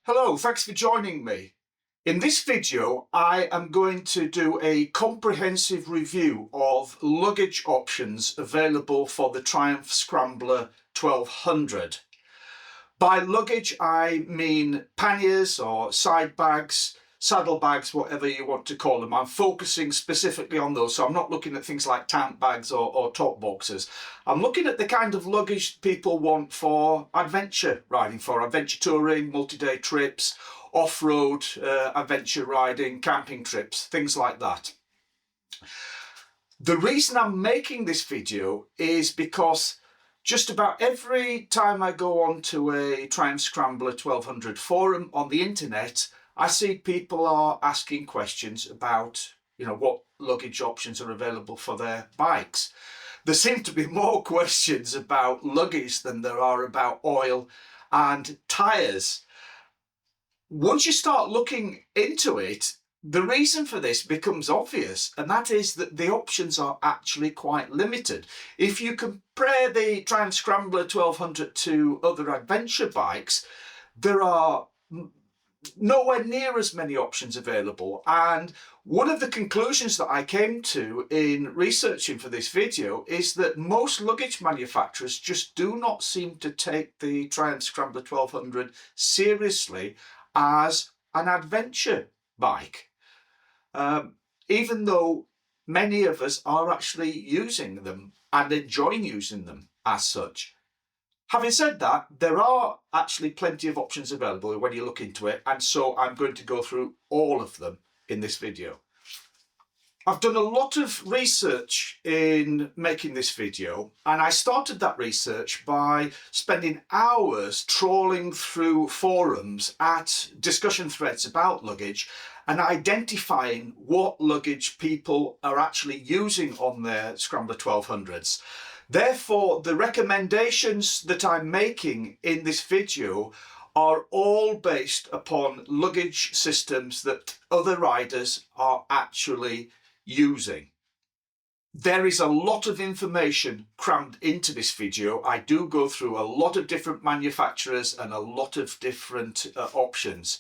Hello, thanks for joining me. In this video, I am going to do a comprehensive review of luggage options available for the Triumph Scrambler 1200. By luggage, I mean panniers or side bags, saddle bags, whatever you want to call them. I'm focusing specifically on those, so I'm not looking at things like tank bags or top boxes. I'm looking at the kind of luggage people want for adventure riding, for adventure touring, multi-day trips, off-road adventure riding, camping trips, things like that. The reason I'm making this video is because just about every time I go onto a Triumph Scrambler 1200 forum on the internet, I see people are asking questions about, what luggage options are available for their bikes. There seem to be more questions about luggage than there are about oil and tyres. Once you start looking into it, the reason for this becomes obvious, and that is that the options are actually quite limited. If you compare the Triumph Scrambler 1200 to other adventure bikes, there are nowhere near as many options available. And one of the conclusions that I came to in researching for this video is that most luggage manufacturers just do not seem to take the Triumph Scrambler 1200 seriously as an adventure bike, even though many of us are actually using them and enjoying using them as such. Having said that, there are actually plenty of options available when you look into it, and so I'm going to go through all of them in this video. I've done a lot of research in making this video, and I started that research by spending hours trawling through forums at discussion threads about luggage and identifying what luggage people are actually using on their Scrambler 1200s. Therefore, the recommendations that I'm making in this video are all based upon luggage systems that other riders are actually using. There is a lot of information crammed into this video. I do go through a lot of different manufacturers and a lot of different options.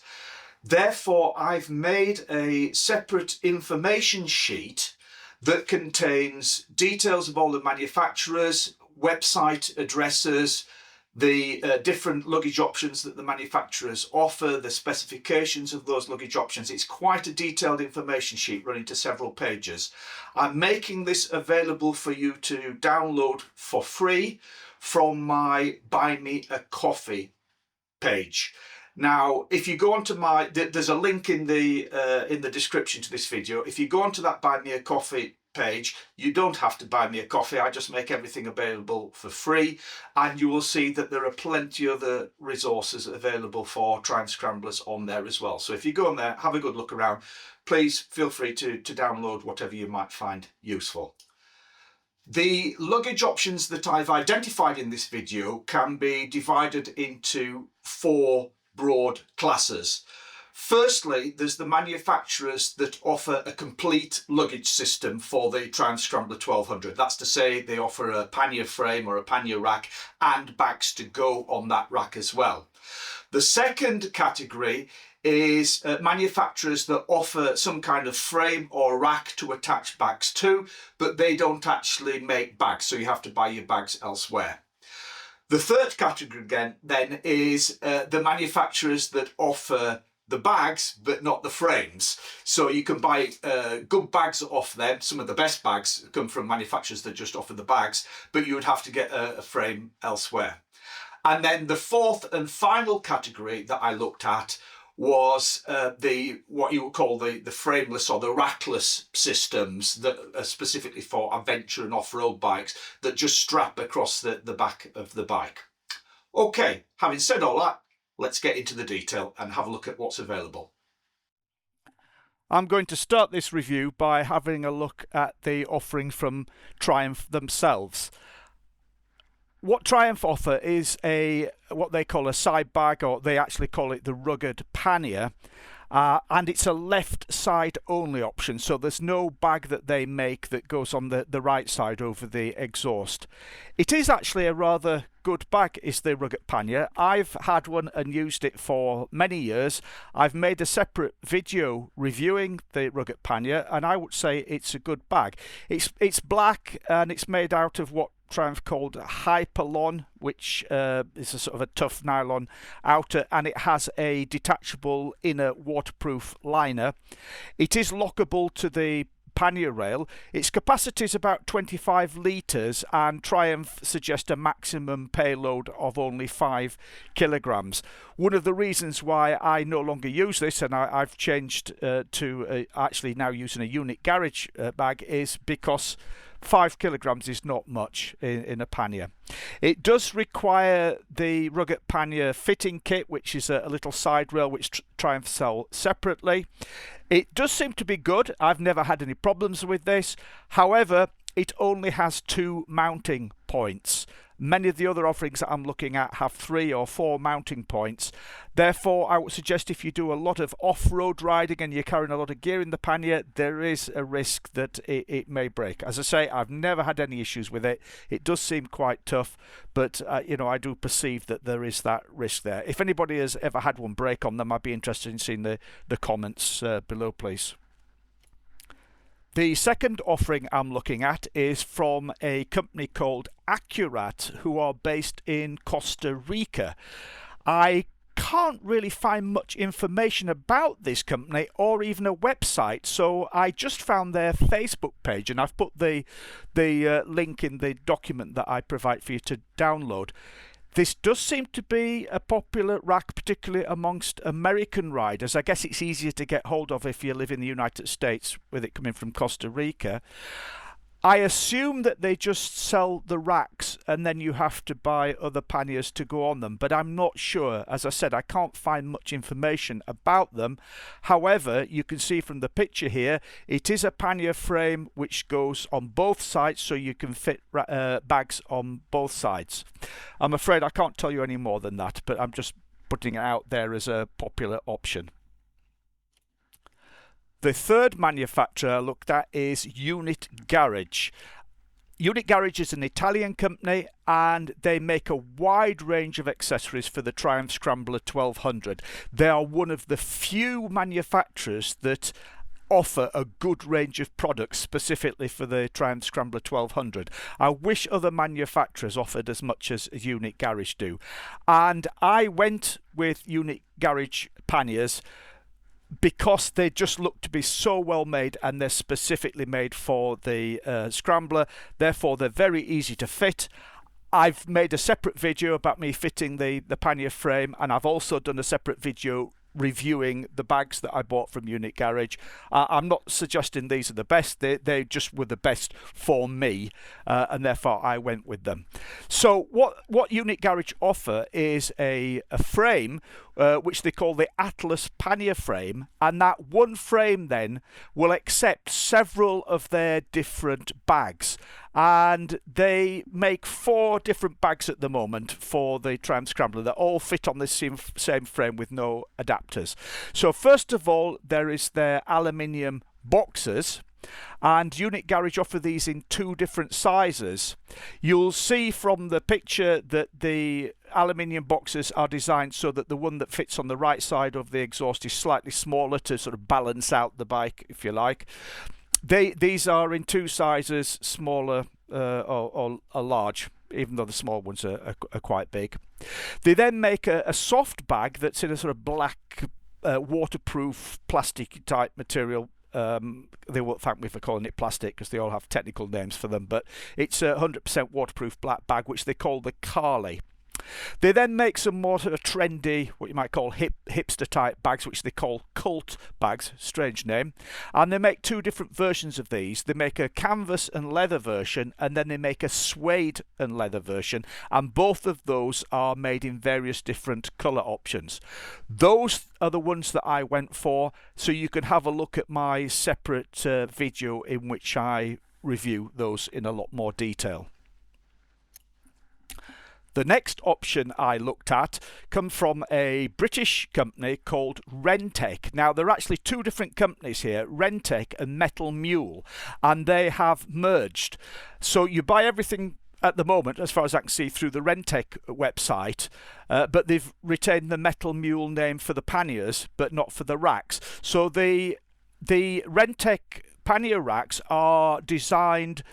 Therefore, I've made a separate information sheet that contains details of all the manufacturers, website addresses, the different luggage options that the manufacturers offer, the specifications of those luggage options. It's quite a detailed information sheet running to several pages. I'm making this available for you to download for free from my Buy Me a Coffee page. Now, if you go onto there's a link in the description to this video. If you go onto that Buy Me a Coffee page, you don't have to buy me a coffee. I just make everything available for free, and you will see that there are plenty of other resources available for Triumph Scramblers on there as well. So if you go on there, have a good look around. Please feel free to download whatever you might find useful. The luggage options that I've identified in this video can be divided into four broad classes. Firstly, there's the manufacturers that offer a complete luggage system for the Triumph Scrambler 1200. That's to say they offer a pannier frame or a pannier rack and bags to go on that rack as well. The second category is manufacturers that offer some kind of frame or rack to attach bags to, but they don't actually make bags, so you have to buy your bags elsewhere. The third category again then is the manufacturers that offer the bags but not the frames. So you can buy good bags off them. Some of the best bags come from manufacturers that just offer the bags, but you would have to get a frame elsewhere. And then the fourth and final category that I looked at was what you would call the frameless or the rackless systems that are specifically for adventure and off-road bikes that just strap across the back of the bike. Okay, having said all that, let's get into the detail and have a look at what's available. I'm going to start this review by having a look at the offering from Triumph themselves. What Triumph offer is what they call a side bag, or they actually call it the rugged pannier. and it's a left side only option, so there's no bag that they make that goes on the right side over the exhaust. It is actually a rather good bag, is the rugged pannier. I've had one and used it for many years. I've made a separate video reviewing the rugged pannier, and I would say it's a good bag. It's black and it's made out of what Triumph called Hyperlon, which is a sort of a tough nylon outer, and it has a detachable inner waterproof liner. It is lockable to the pannier rail. Its capacity is about 25 litres, and Triumph suggest a maximum payload of only 5 kilograms. One of the reasons why I no longer use this, and I've changed to actually now using a unit garage bag, is because 5 kilograms is not much in a pannier. It does require the rugged pannier fitting kit, which is a little side rail which Triumph sell separately. It does seem to be good. I've never had any problems with this. However, it only has 2 mounting points. Many of the other offerings that I'm looking at have 3 or 4 mounting points. Therefore, I would suggest if you do a lot of off-road riding and you're carrying a lot of gear in the pannier, there is a risk that it may break. As I say, I've never had any issues with it. It does seem quite tough, but you know, I do perceive that there is that risk there. If anybody has ever had one break on them, I'd be interested in seeing the comments below, please. The second offering I'm looking at is from a company called Akurat, who are based in Costa Rica. I can't really find much information about this company or even a website, so I just found their Facebook page, and I've put the link in the document that I provide for you to download. This does seem to be a popular rack, particularly amongst American riders. I guess it's easier to get hold of if you live in the United States, with it coming from Costa Rica. I assume that they just sell the racks and then you have to buy other panniers to go on them, but I'm not sure. As I said, I can't find much information about them. However, you can see from the picture here, it is a pannier frame which goes on both sides, so you can fit bags on both sides. I'm afraid I can't tell you any more than that, but I'm just putting it out there as a popular option. The third manufacturer I looked at is Unit Garage. Unit Garage is an Italian company, and they make a wide range of accessories for the Triumph Scrambler 1200. They are one of the few manufacturers that offer a good range of products specifically for the Triumph Scrambler 1200. I wish other manufacturers offered as much as Unit Garage do. And I went with Unit Garage panniers because they just look to be so well made, and they're specifically made for the Scrambler. Therefore, they're very easy to fit. I've made a separate video about me fitting the pannier frame, and I've also done a separate video reviewing the bags that I bought from Unit Garage. I'm not suggesting these are the best, they just were the best for me, and therefore I went with them. So what Unit Garage offer is a frame which they call the Atlas pannier frame, and that one frame then will accept several of their different bags, and they make 4 different bags at the moment for the Triumph Scrambler that all fit on this same frame with no adapters. So first of all, there is their aluminium boxes, and Unit Garage offer these in 2 different sizes. You'll see from the picture that the aluminium boxes are designed so that the one that fits on the right side of the exhaust is slightly smaller to sort of balance out the bike, if you like. These are in 2 sizes, smaller or large, even though the small ones are quite big. They then make a soft bag that's in a sort of black waterproof plastic type material. They won't thank me for calling it plastic because they all have technical names for them, but it's a 100% waterproof black bag which they call the Carly. They then make some more sort of trendy, what you might call hipster type bags, which they call cult bags, strange name. And they make 2 different versions of these. They make a canvas and leather version, and then they make a suede and leather version, and both of those are made in various different colour options. Those are the ones that I went for, so you can have a look at my separate video in which I review those in a lot more detail. The next option I looked at comes from a British company called Renntec. Now, there are actually two different companies here, Renntec and Metal Mule, and they have merged. So you buy everything at the moment, as far as I can see, through the Renntec website, but they've retained the Metal Mule name for the panniers, but not for the racks. So the Renntec pannier racks are designed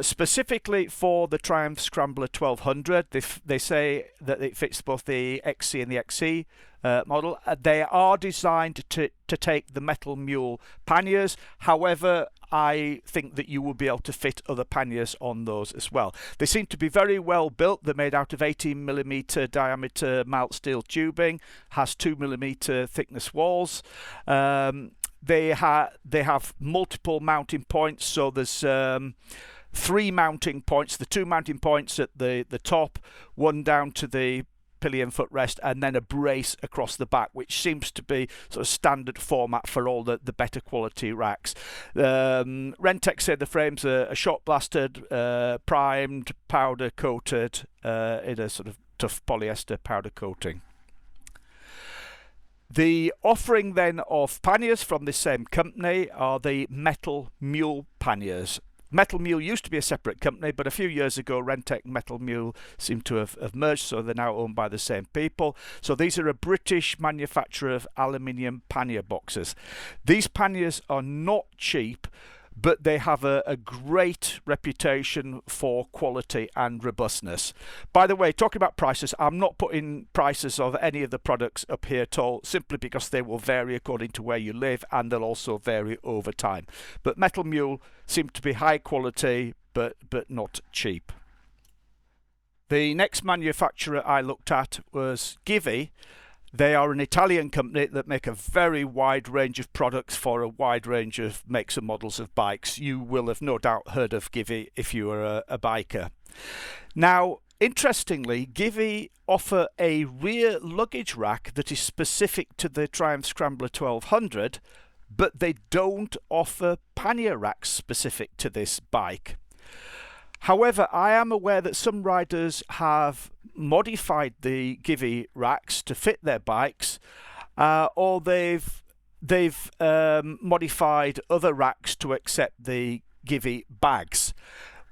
specifically for the Triumph Scrambler 1200. They say that it fits both the XC and the XC model. They are designed to take the Metal Mule panniers. However, I think that you will be able to fit other panniers on those as well. They seem to be very well built. They're made out of 18mm diameter mild steel tubing, has 2mm thickness walls. They have multiple mounting points, so there's 3 mounting points, the 2 mounting points at the top, one down to the pillion footrest, and then a brace across the back, which seems to be sort of standard format for all the better quality racks. Renntec say the frames are shot blasted, primed, powder coated in a sort of tough polyester powder coating. The offering then of panniers from this same company are the Metal Mule panniers. Metal Mule used to be a separate company, but a few years ago Renntec and Metal Mule seem to have merged, so they're now owned by the same people. So these are a British manufacturer of aluminium pannier boxes. These panniers are not cheap, but they have a great reputation for quality and robustness. By the way, talking about prices, I'm not putting prices of any of the products up here at all, simply because they will vary according to where you live, and they'll also vary over time. But Metal Mule seem to be high quality, but not cheap. The next manufacturer I looked at was Givi. They are an Italian company that make a very wide range of products for a wide range of makes and models of bikes. You will have no doubt heard of Givi if you are a biker. Now, interestingly, Givi offer a rear luggage rack that is specific to the Triumph Scrambler 1200, but they don't offer pannier racks specific to this bike. However, I am aware that some riders have modified the Givi racks to fit their bikes, or they've modified other racks to accept the Givi bags.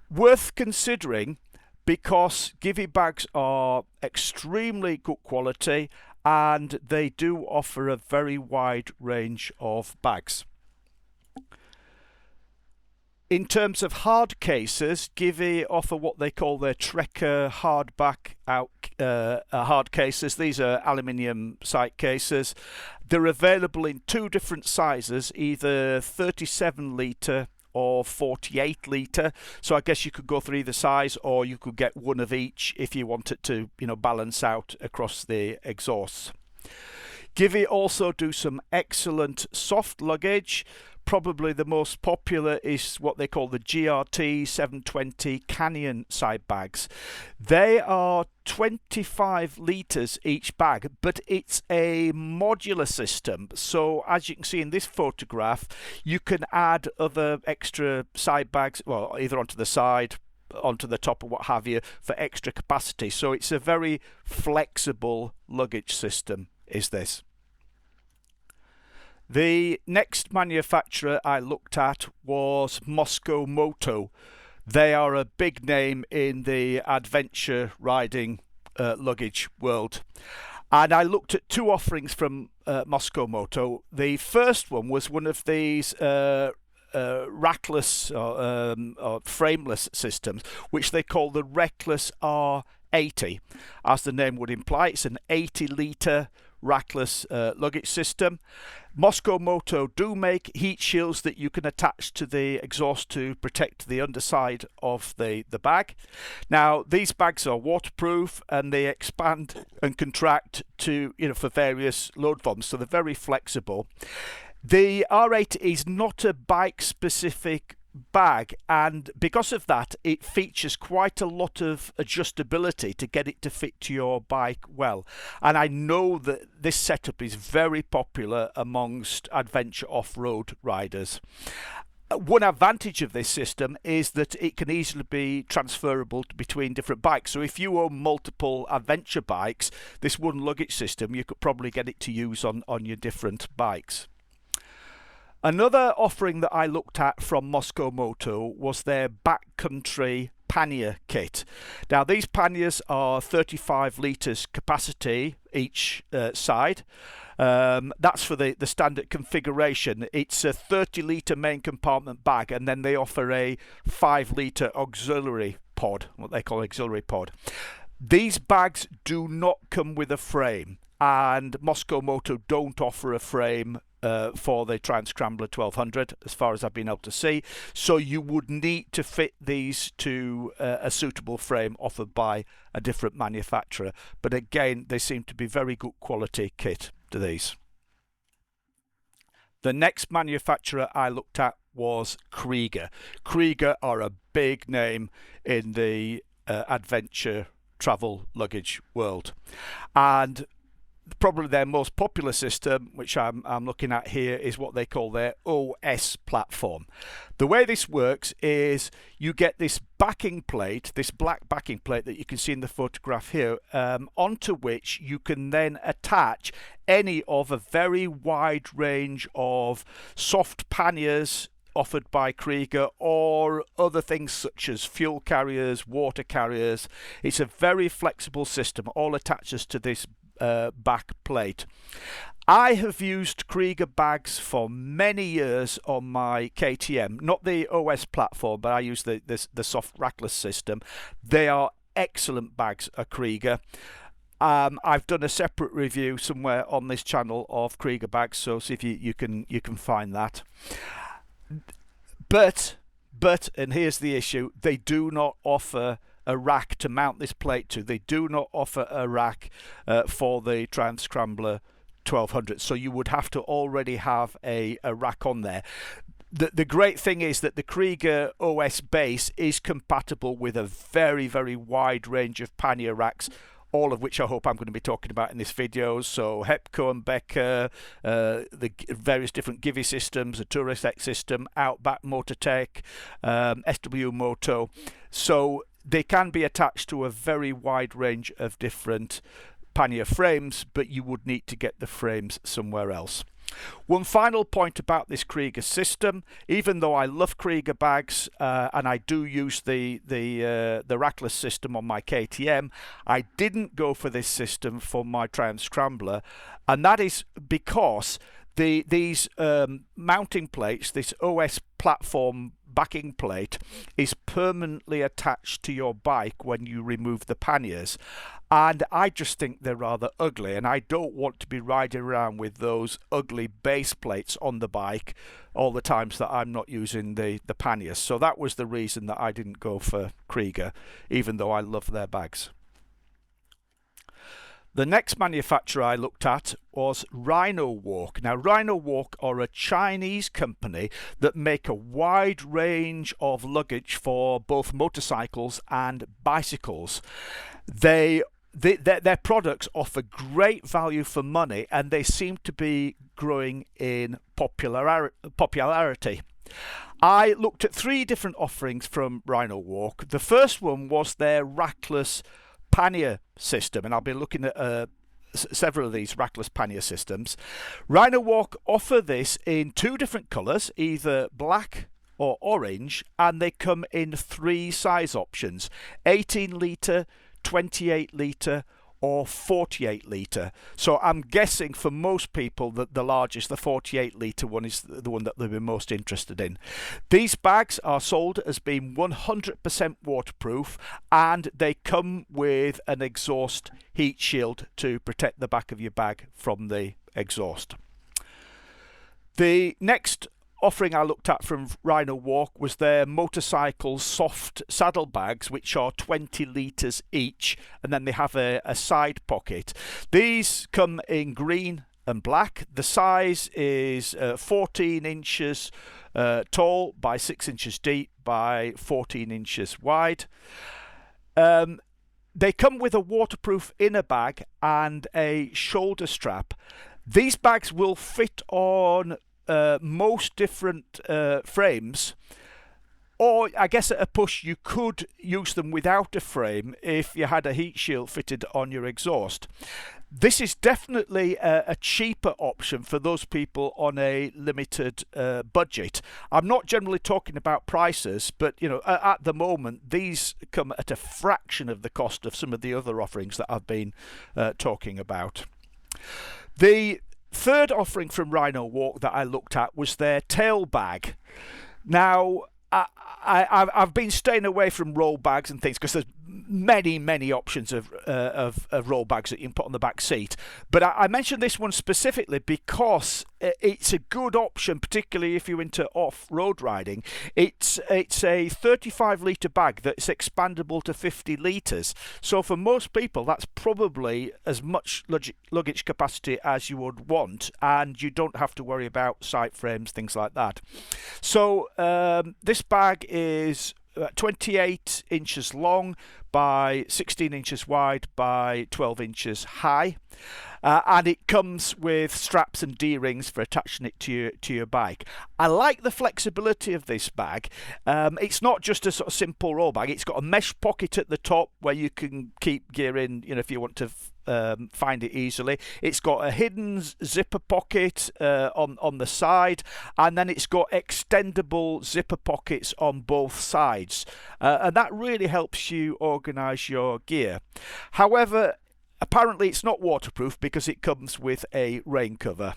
Worth considering, because Givi bags are extremely good quality and they do offer a very wide range of bags. In terms of hard cases, Givi offer what they call their Trekker hardback hard cases. These are aluminium sight cases. They're available in 2 different sizes, either 37 litre or 48 litre. So I guess you could go for either size, or you could get one of each if you wanted to, balance out across the exhausts. Givi also do some excellent soft luggage. Probably the most popular is what they call the GRT 720 Canyon side bags. They are 25 litres each bag, but it's a modular system. So as you can see in this photograph, you can add other extra side bags, well, either onto the side, onto the top, or what have you, for extra capacity. So it's a very flexible luggage system, is this. The next manufacturer I looked at was Mosko Moto. They are a big name in the adventure riding luggage world. And I looked at 2 offerings from Mosko Moto. The first one was one of these rackless or frameless systems, which they call the Reckless R80. As the name would imply, it's an 80 litre rackless luggage system. Mosko Moto do make heat shields that you can attach to the exhaust to protect the underside of the bag. Now, these bags are waterproof and they expand and contract to, for various load forms, so they're very flexible. The R8 is not a bike specific bag, and because of that it features quite a lot of adjustability to get it to fit to your bike well, and I know that this setup is very popular amongst adventure off-road riders. One advantage of this system is that it can easily be transferable between different bikes. So if you own multiple adventure bikes, this one luggage system, you could probably get it to use on your different bikes. Another offering that I looked at from Mosko Moto was their backcountry pannier kit. Now these panniers are 35 litres capacity each side. That's for the standard configuration. It's a 30 litre main compartment bag, and then they offer a 5 litre auxiliary pod, what they call auxiliary pod. These bags do not come with a frame, and Mosko Moto don't offer a frame for the Triumph Scrambler 1200 as far as I've been able to see, so you would need to fit these to a suitable frame offered by a different manufacturer. But again, they seem to be very good quality kit to these. The next manufacturer I looked at was Kriega. Kriega are a big name in the adventure travel luggage world, and probably their most popular system, which I'm looking at here, is what they call their OS platform. The way this works is you get this backing plate, this black backing plate that you can see in the photograph here, onto which you can then attach any of a very wide range of soft panniers offered by Kriega, or other things such as fuel carriers, water carriers. It's a very flexible system, all attaches to this back plate. I have used Kriega bags for many years on my KTM, not the OS platform, but I use the soft rackless system. They are excellent bags at Kriega. I've done a separate review somewhere on this channel of Kriega bags, so see if you can find that. But and here's the issue: they do not offer a rack to mount this plate to. They do not offer a rack for the Triumph Scrambler 1200, so you would have to already have a rack on there. The great thing is that the Kriega OS base is compatible with a very, very wide range of pannier racks, all of which I hope I'm going to be talking about in this video. So Hepco and Becker, the various different Givi systems, the Touratech system, Outback Motortech, SW-Moto. So they can be attached to a very wide range of different pannier frames, but you would need to get the frames somewhere else. One final point about this Kriega system: even though I love Kriega bags and I do use the rackless system on my KTM, I didn't go for this system for my Triumph Scrambler, and that is because these mounting plates, this OS platform backing plate, is permanently attached to your bike when you remove the panniers, and I just think they're rather ugly, and I don't want to be riding around with those ugly base plates on the bike all the times that I'm not using the panniers. So that was the reason that I didn't go for Kriega, even though I love their bags. The next manufacturer I looked at was Rhino Walk. Now, Rhino Walk are a Chinese company that make a wide range of luggage for both motorcycles and bicycles. Their products offer great value for money, and they seem to be growing in popularity. I looked at 3 different offerings from Rhino Walk. The first one was their rackless pannier system, and I'll be looking at several of these rackless pannier systems. Rhino Walk offer this in 2 different colours, either black or orange, and they come in 3 size options: 18 litre, 28 litre or 48 litre. So I'm guessing for most people that the largest, the 48 litre one, is the one that they'll be most interested in. These bags are sold as being 100% waterproof, and they come with an exhaust heat shield to protect the back of your bag from the exhaust. The next offering I looked at from Rhino Walk was their motorcycle soft saddle bags, which are 20 litres each, and then they have a side pocket. These come in green and black. The size is 14 inches tall by 6 inches deep by 14 inches wide. They come with a waterproof inner bag and a shoulder strap. These bags will fit on most different frames. Or, I guess at a push, you could use them without a frame if you had a heat shield fitted on your exhaust. This is definitely a cheaper option for those people on a limited budget. I'm not generally talking about prices, but at the moment, these come at a fraction of the cost of some of the other offerings that I've been talking about. The third offering from Rhino Walk that I looked at was their tail bag. Now, I've been staying away from roll bags and things because there's many options of roll bags that you can put on the back seat. But I mentioned this one specifically because it's a good option, particularly if you're into off-road riding. It's a 35 litre bag that's expandable to 50 litres. So for most people, that's probably as much luggage capacity as you would want, and you don't have to worry about side frames, things like that. So this bag is 28 inches long by 16 inches wide by 12 inches high, and it comes with straps and D-rings for attaching it to your bike. I like the flexibility of this bag. It's not just a sort of simple roll bag. It's got a mesh pocket at the top where you can keep gear in, if you want to find it easily. It's got a hidden zipper pocket on the side, and then it's got extendable zipper pockets on both sides, and that really helps you organise your gear. However, apparently it's not waterproof because it comes with a rain cover.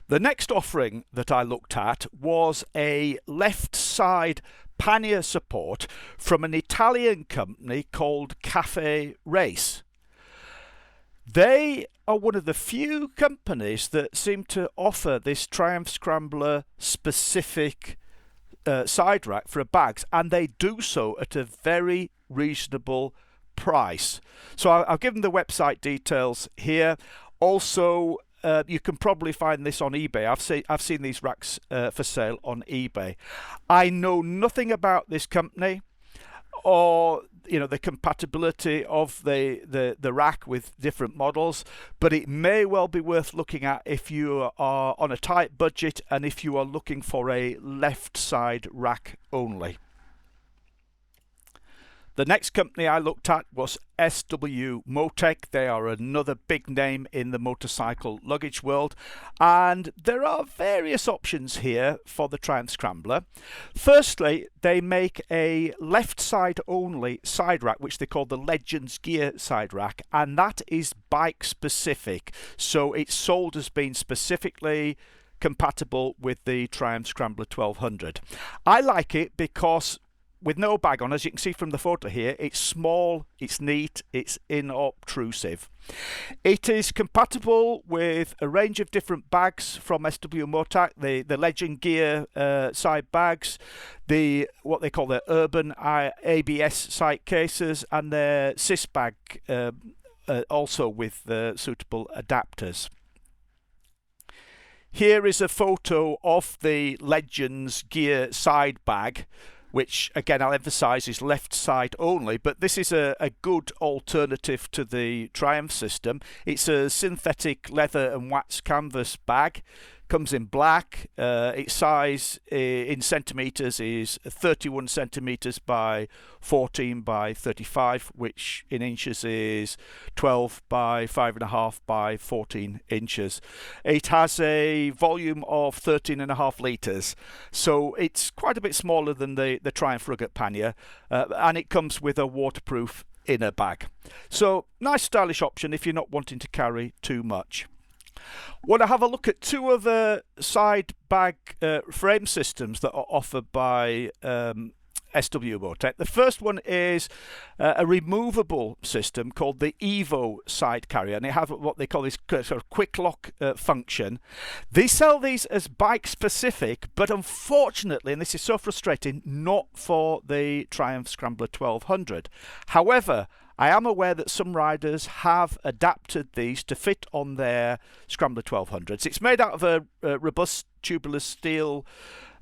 The next offering that I looked at was a left side pannier support from an Italian company called Cafe Race. They are one of the few companies that seem to offer this Triumph Scrambler specific side rack for bags, and they do so at a very reasonable price. So I've given the website details here. Also, you can probably find this on eBay. I've seen these racks for sale on eBay. I know nothing about this company or the compatibility of the rack with different models, but it may well be worth looking at if you are on a tight budget and if you are looking for a left side rack only. The next company I looked at was SW-Motech. They are another big name in the motorcycle luggage world, and there are various options here for the Triumph Scrambler. Firstly, they make a left side only side rack, which they call the Legends Gear side rack, and that is bike specific, so it's sold as being specifically compatible with the Triumph Scrambler 1200. I like it because with no bag on, as you can see from the photo here, it's small, it's neat, it's inobtrusive. It is compatible with a range of different bags from SW-Motech, the Legend Gear side bags, what they call their Urban ABS side cases, and their SIS bag also with suitable adapters. Here is a photo of the Legends Gear side bag, which again I'll emphasise is left side only, but this is a good alternative to the Triumph system. It's a synthetic leather and wax canvas bag, comes in black. Its size in centimetres is 31 centimetres by 14 by 35, which in inches is 12 by 5.5 by 14 inches. It has a volume of 13.5 litres, so it's quite a bit smaller than the Triumph rugged pannier, and it comes with a waterproof inner bag. So nice stylish option if you're not wanting to carry too much. Want to have a look at two other side bag frame systems that are offered by SW-Motech. The first one is a removable system called the Evo side carrier, and they have what they call this sort of quick lock function. They sell these as bike specific, but unfortunately, and this is so frustrating, not for the Triumph Scrambler 1200. However, I am aware that some riders have adapted these to fit on their Scrambler 1200s. It's made out of a robust tubular steel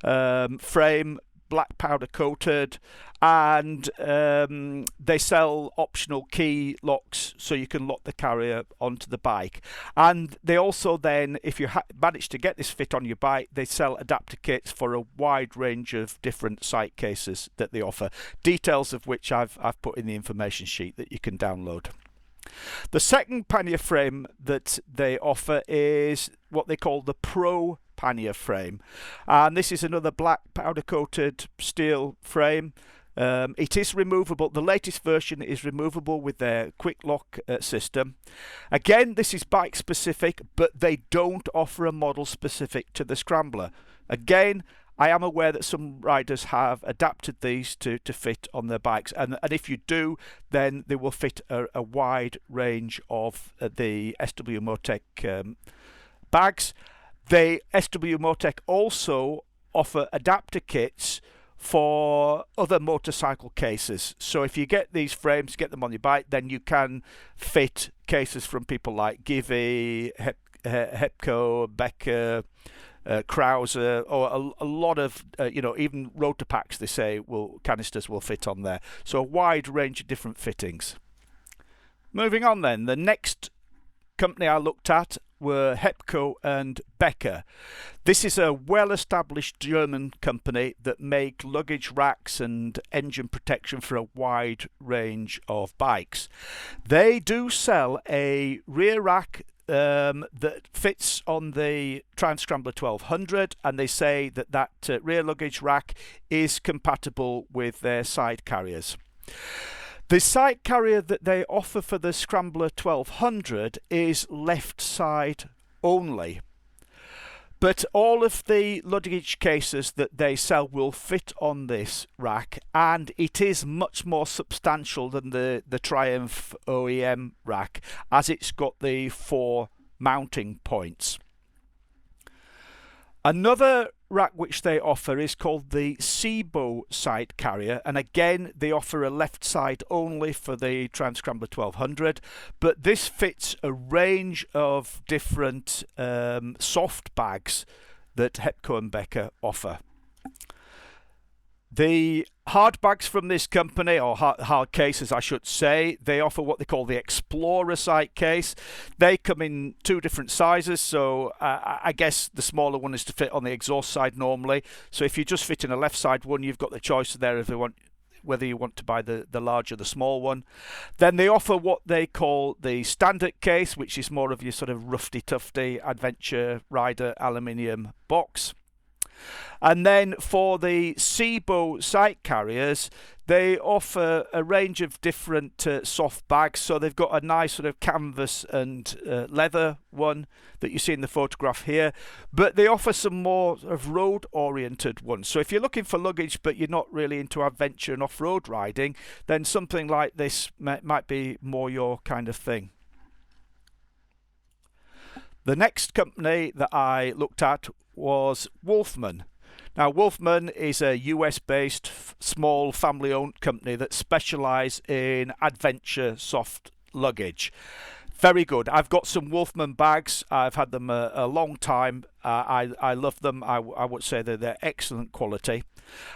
frame, black powder coated, and they sell optional key locks so you can lock the carrier onto the bike. And they also then, if you manage to get this fit on your bike, they sell adapter kits for a wide range of different sight cases that they offer, details of which I've put in the information sheet that you can download. The second pannier frame that they offer is what they call the Pro pannier frame, and this is another black powder coated steel frame. It is removable. The latest version is removable with their quick lock system. Again, this is bike specific, but they don't offer a model specific to the Scrambler. Again, I am aware that some riders have adapted these to fit on their bikes, and if you do, then they will fit a wide range of the SW-Motech bags. The SW-Motech also offer adapter kits for other motorcycle cases. So if you get these frames, get them on your bike, then you can fit cases from people like Givi, Hepco, Becker, Krauser, or a lot of even rotor packs, they say, canisters will fit on there. So a wide range of different fittings. Moving on then, the next company I looked at were Hepco and Becker. This is a well-established German company that make luggage racks and engine protection for a wide range of bikes. They do sell a rear rack that fits on the Triumph Scrambler 1200, and they say that rear luggage rack is compatible with their side carriers. The side carrier that they offer for the Scrambler 1200 is left side only, but all of the luggage cases that they sell will fit on this rack, and it is much more substantial than the Triumph OEM rack, as it's got the 4 mounting points. Another rack which they offer is called the SEBO side carrier, and again they offer a left side only for the Triumph Scrambler 1200, but this fits a range of different soft bags that Hepco and Becker offer. The hard bags from this company, or hard cases I should say, they offer what they call the Explorer sight case. They come in 2 different sizes, so I guess the smaller one is to fit on the exhaust side normally. So if you just fit in a left side one, you've got the choice there whether you want to buy the large or the small one. Then they offer what they call the standard case, which is more of your sort of roughy-tufty adventure rider aluminium box. And then for the SEBO sight carriers, they offer a range of different soft bags. So they've got a nice sort of canvas and leather one that you see in the photograph here, but they offer some more sort of road oriented ones. So if you're looking for luggage but you're not really into adventure and off-road riding, then something like this might be more your kind of thing. The next company that I looked at was Wolfman. Now, Wolfman is a US-based small family-owned company that specialise in adventure soft luggage. Very good. I've got some Wolfman bags. I've had them a long time. I love them. I would say that they're excellent quality.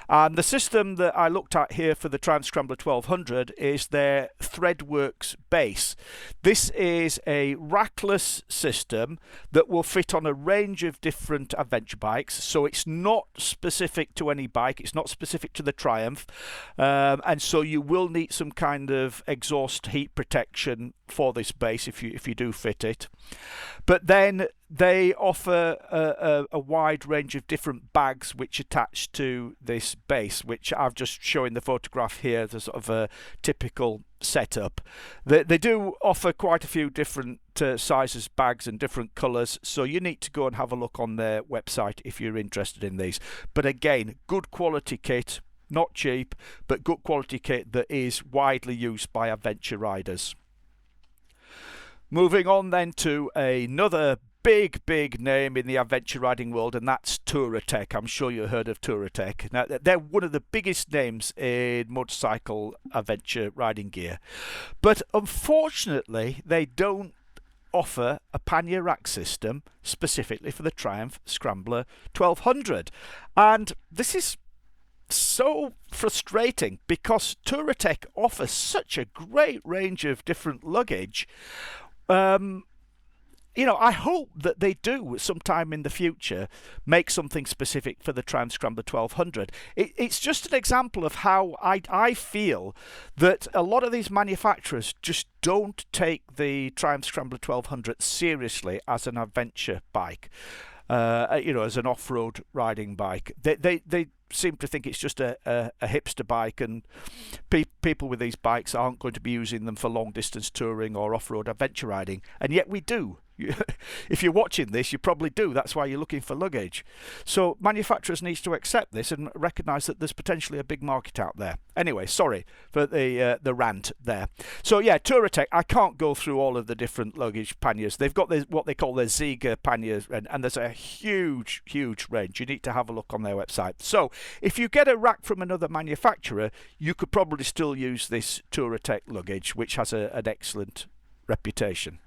And the system that I looked at here for the Triumph Scrambler 1200 is their Threadworks base. This is a rackless system that will fit on a range of different adventure bikes. So it's not specific to any bike. It's not specific to the Triumph. And so you will need some kind of exhaust heat protection for this base if you do fit it. But then they offer a wide range of different bags which attach to this base, which I've just shown the photograph here, the sort of a typical setup. They do offer quite a few different sizes bags and different colours, so you need to go and have a look on their website if you're interested in these. But again, good quality kit, not cheap, but good quality kit that is widely used by adventure riders. Moving on then to another big name in the adventure riding world, and that's Touratech. I'm sure you heard of Touratech. Now, they're one of the biggest names in motorcycle adventure riding gear, but unfortunately they don't offer a pannier rack system specifically for the Triumph Scrambler 1200, and this is so frustrating because Touratech offers such a great range of different luggage. I hope that they do sometime in the future make something specific for the Triumph Scrambler 1200. It's just an example of how I feel that a lot of these manufacturers just don't take the Triumph Scrambler 1200 seriously as an adventure bike, as an off-road riding bike. They seem to think it's just a hipster bike, and people with these bikes aren't going to be using them for long-distance touring or off-road adventure riding, and yet we do. If you're watching this, you probably do. That's why you're looking for luggage. So manufacturers need to accept this and recognise that there's potentially a big market out there. Anyway, sorry for the rant there. So yeah, Touratech, I can't go through all of the different luggage panniers. They've got what they call their Ziga panniers, and there's a huge range. You need to have a look on their website. So if you get a rack from another manufacturer, you could probably still use this Touratech luggage, which has an excellent reputation.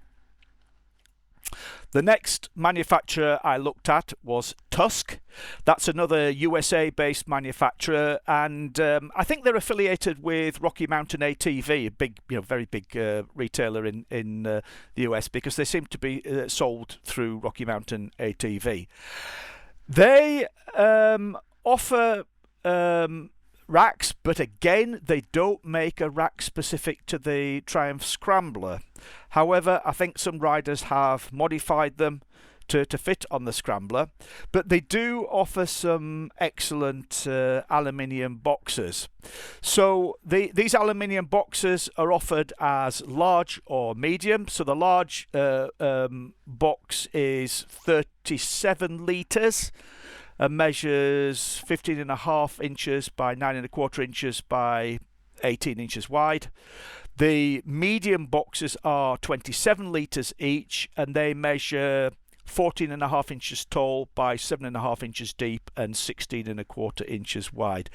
The next manufacturer I looked at was Tusk. That's another USA-based manufacturer, and I think they're affiliated with Rocky Mountain ATV, a big, very big retailer in the US, because they seem to be sold through Rocky Mountain ATV. They offer racks, but again, they don't make a rack specific to the Triumph Scrambler. However, I think some riders have modified them to fit on the Scrambler, but they do offer some excellent aluminium boxes. So these aluminium boxes are offered as large or medium. So the large box is 37 litres and measures 15.5 inches by 9.25 inches by 18 inches wide. The medium boxes are 27 litres each, and they measure 14.5 inches tall by 7.5 inches deep and 16.25 inches wide.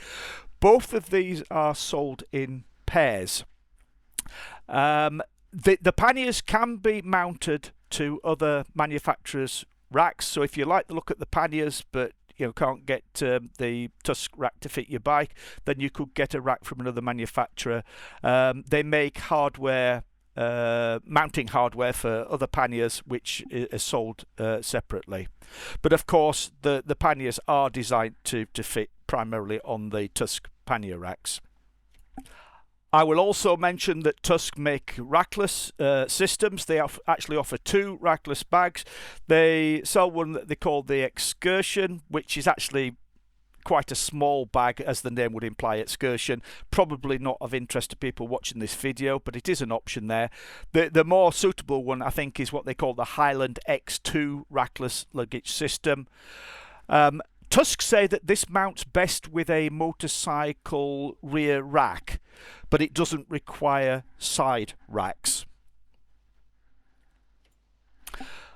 Both of these are sold in pairs. The panniers can be mounted to other manufacturers' racks, so if you like the look at the panniers but can't get the Tusk rack to fit your bike, then you could get a rack from another manufacturer. They make hardware, mounting hardware for other panniers, which is sold separately. But of course, the panniers are designed to fit primarily on the Tusk pannier racks. I will also mention that Tusk make rackless systems. They actually offer two rackless bags. They sell one that they call the Excursion, which is actually quite a small bag, as the name would imply, Excursion. Probably not of interest to people watching this video, but it is an option there. The more suitable one, I think, is what they call the Highland X2 rackless luggage system. Tusk say that this mounts best with a motorcycle rear rack, but it doesn't require side racks.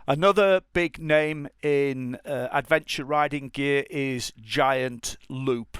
Another big name in adventure riding gear is Giant Loop.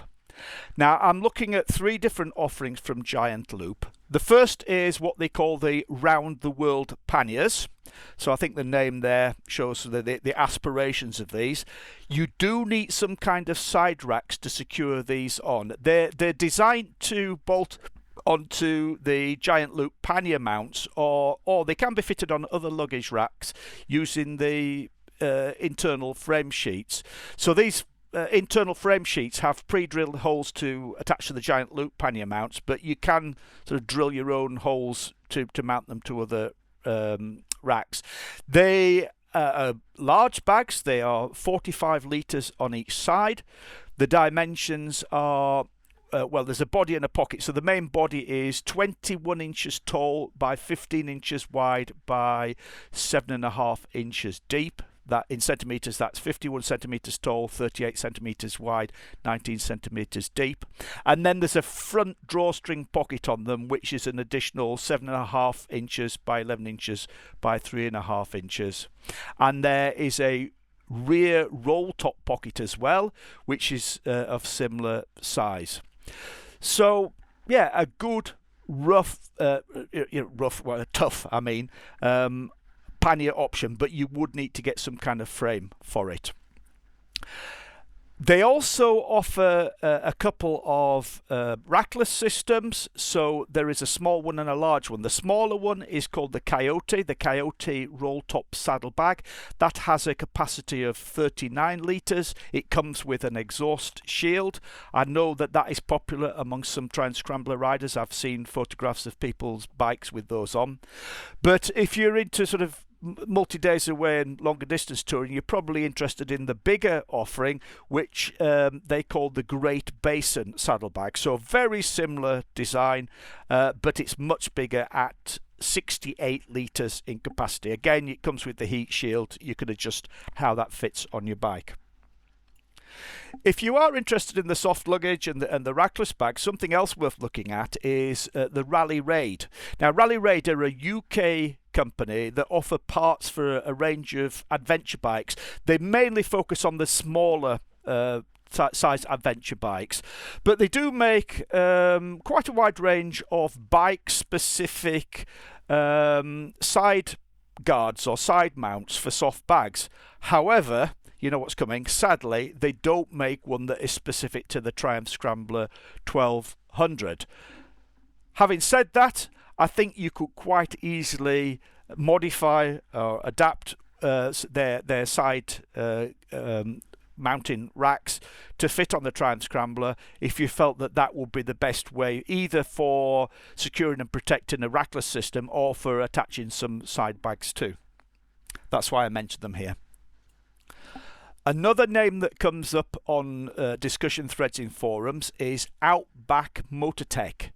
Now, I'm looking at three different offerings from Giant Loop. The first is what they call the Round the World panniers. So I think the name there shows the aspirations of these. You do need some kind of side racks to secure these on. They're designed to bolt onto the Giant Loop pannier mounts, or they can be fitted on other luggage racks using the internal frame sheets. So these internal frame sheets have pre-drilled holes to attach to the Giant Loop pannier mounts, but you can sort of drill your own holes to mount them to other racks. They are large bags. They are 45 litres on each side. The dimensions are there's a body and a pocket. So the main body is 21 inches tall by 15 inches wide by 7.5 inches deep. That in centimetres, that's 51 centimetres tall, 38 centimetres wide, 19 centimetres deep. And then there's a front drawstring pocket on them, which is an additional 7.5 inches by 11 inches by 3.5 inches. And there is a rear roll top pocket as well, which is of similar size. So yeah, a good tough pannier option, but you would need to get some kind of frame for it. They also offer a couple of rackless systems, so there is a small one and a large one. The smaller one is called the Coyote roll-top saddlebag. That has a capacity of 39 litres. It comes with an exhaust shield. I know that that is popular among some Triumph Scrambler riders. I've seen photographs of people's bikes with those on. But if you're into sort of multi-days away and longer distance touring, you're probably interested in the bigger offering, which they call the Great Basin saddlebag. So very similar design, but it's much bigger at 68 litres in capacity. Again, it comes with the heat shield. You can adjust how that fits on your bike. If you are interested in the soft luggage and the rackless bag, something else worth looking at is the Rally Raid. Now, Rally Raid are a UK company that offer parts for a range of adventure bikes. They mainly focus on the smaller size adventure bikes, but they do make quite a wide range of bike-specific side guards or side mounts for soft bags. However, you know what's coming. Sadly, they don't make one that is specific to the Triumph Scrambler 1200. Having said that, I think you could quite easily modify or adapt their side mounting racks to fit on the Triumph Scrambler if you felt that that would be the best way, either for securing and protecting a rackless system or for attaching some side bags too. That's why I mentioned them here. Another name that comes up on discussion threads in forums is Motek.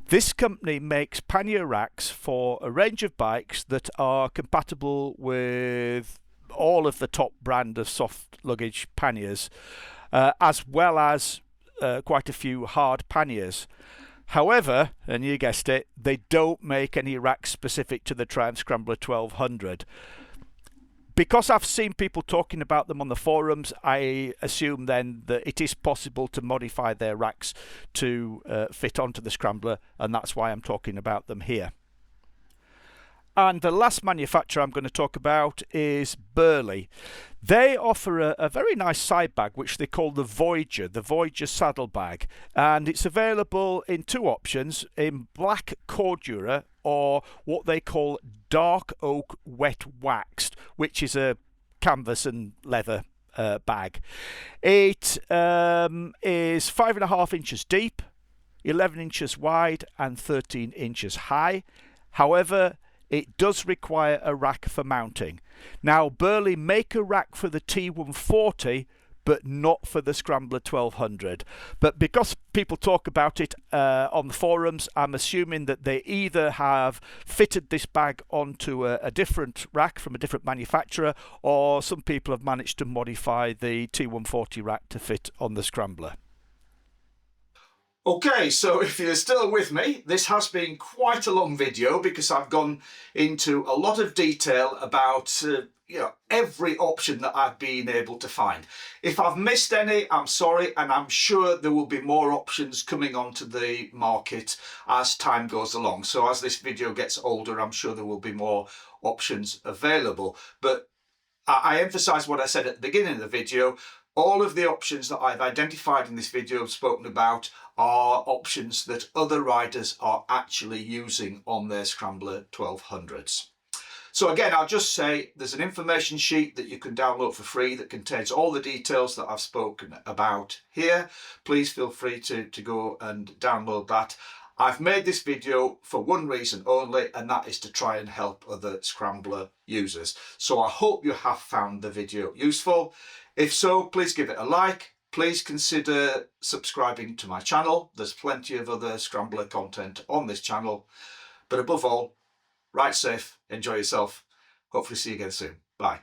This company makes pannier racks for a range of bikes that are compatible with all of the top brand of soft luggage panniers, as well as quite a few hard panniers. However, and you guessed it, they don't make any racks specific to the Triumph Scrambler 1200. Because I've seen people talking about them on the forums, I assume then that it is possible to modify their racks to fit onto the Scrambler, and that's why I'm talking about them here. And the last manufacturer I'm going to talk about is Burley. They offer a very nice side bag which they call the Voyager saddlebag, and it's available in two options, in black cordura or what they call dark oak wet waxed, which is a canvas and leather bag. It is 5.5 inches deep, 11 inches wide and 13 inches high. However, it does require a rack for mounting. Now, Burley make a rack for the T140, but not for the Scrambler 1200. But because people talk about it on the forums, I'm assuming that they either have fitted this bag onto a different rack from a different manufacturer, or some people have managed to modify the T140 rack to fit on the Scrambler. Okay, so if you're still with me, this has been quite a long video because I've gone into a lot of detail about every option that I've been able to find. If I've missed any, I'm sorry, and I'm sure there will be more options coming onto the market as time goes along. So as this video gets older, I'm sure there will be more options available. But I emphasize what I said at the beginning of the video. All of the options that I've identified in this video and spoken about are options that other riders are actually using on their Scrambler 1200s. So again, I'll just say there's an information sheet that you can download for free that contains all the details that I've spoken about here. Please feel free to go and download that. I've made this video for one reason only, and that is to try and help other Scrambler users. So I hope you have found the video useful. If so, please give it a like. Please consider subscribing to my channel. There's plenty of other Scrambler content on this channel. But above all, ride safe, enjoy yourself. Hopefully see you again soon. Bye.